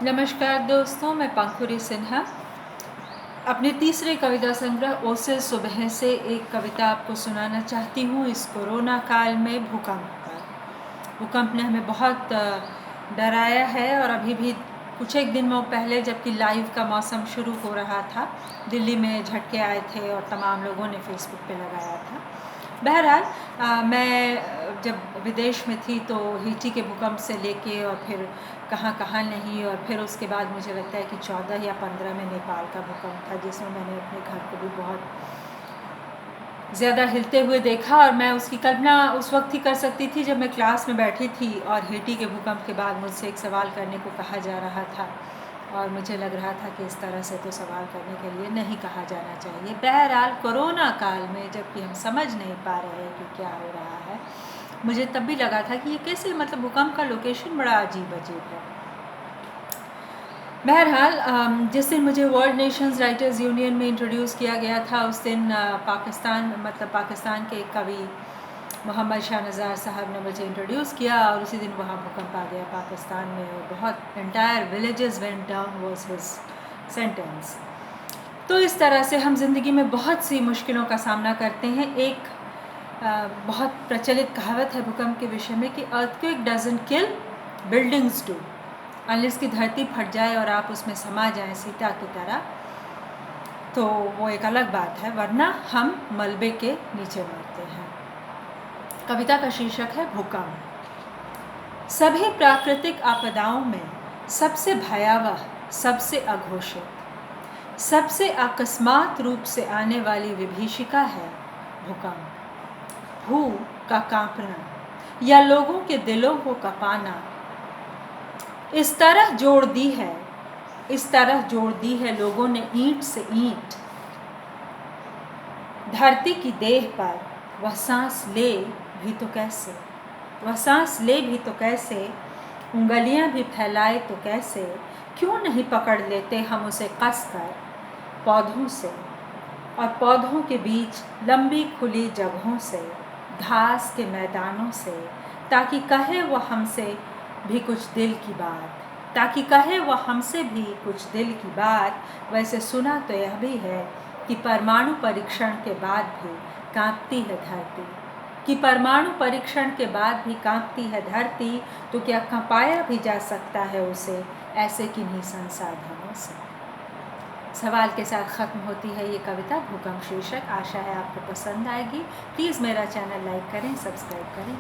नमस्कार दोस्तों, मैं पंखुरी सिन्हा अपने तीसरे कविता संग्रह ओसे सुबह से एक कविता आपको सुनाना चाहती हूँ। इस कोरोना काल में भूकंप ने हमें बहुत डराया है और अभी भी कुछ एक दिन पहले जबकि लाइव का मौसम शुरू हो रहा था, दिल्ली में झटके आए थे और तमाम लोगों ने फेसबुक पे लगाया था। बहरहाल मैं जब विदेश में थी तो हैती के भूकंप से लेके और फिर कहाँ कहाँ नहीं, और फिर उसके बाद मुझे लगता है कि 14 या 15 में नेपाल का भूकंप था, जिसमें मैंने अपने घर को भी बहुत ज़्यादा हिलते हुए देखा। और मैं उसकी कल्पना उस वक्त ही कर सकती थी जब मैं क्लास में बैठी थी और हैती के भूकंप के बाद मुझसे एक सवाल करने को कहा जा रहा था और मुझे लग रहा था कि इस तरह से तो सवाल करने के लिए नहीं कहा जाना चाहिए। बहरहाल कोरोना काल में जबकि हम समझ नहीं पा रहे हैं कि क्या हो रहा है, मुझे तब भी लगा था कि ये कैसे, मतलब भूकंप का लोकेशन बड़ा अजीब है। बहरहाल जिस दिन मुझे वर्ल्ड नेशंस राइटर्स यूनियन में इंट्रोड्यूस किया गया था, उस दिन पाकिस्तान के कवि मोहम्मद शाह नज़ार साहब ने मुझे इंट्रोड्यूस किया और उसी दिन वहाँ भूकंप आ गया पाकिस्तान में और बहुत entire villages went down was his sentence. तो इस तरह से हम ज़िंदगी में बहुत सी मुश्किलों का सामना करते हैं। एक बहुत प्रचलित कहावत है भूकंप के विषय में कि earthquake doesn't kill, buildings do. Unless की धरती फट जाए और आप उसमें समा जाएं सीता की तरह, तो वो एक अलग बात है, वरना हम मलबे के नीचे मरते हैं। कविता का शीर्षक है भूकंप। सभी प्राकृतिक आपदाओं में सबसे भयावह, सबसे अघोषित, सबसे अकस्मात रूप से आने वाली विभीषिका है भूकंप। भू का कांपना या लोगों के दिलों को कपाना इस तरह जोड़ दी है लोगों ने ईंट से ईंट। धरती की देह पर वह सांस ले भी तो कैसे, उंगलियां भी फैलाए तो कैसे, क्यों नहीं पकड़ लेते हम उसे कसकर पौधों से, और पौधों के बीच लंबी खुली जगहों से, घास के मैदानों से, ताकि कहे वह हमसे भी कुछ दिल की बात। वैसे सुना तो यह भी है कि परमाणु परीक्षण के बाद भी कांपती है धरती, तो क्या कंपाया भी जा सकता है उसे ऐसे किन्हीं संसाधनों से। सवाल के साथ ख़त्म होती है ये कविता भूकंप शीर्षक। आशा है आपको पसंद आएगी। प्लीज़ मेरा चैनल लाइक करें, सब्सक्राइब करें।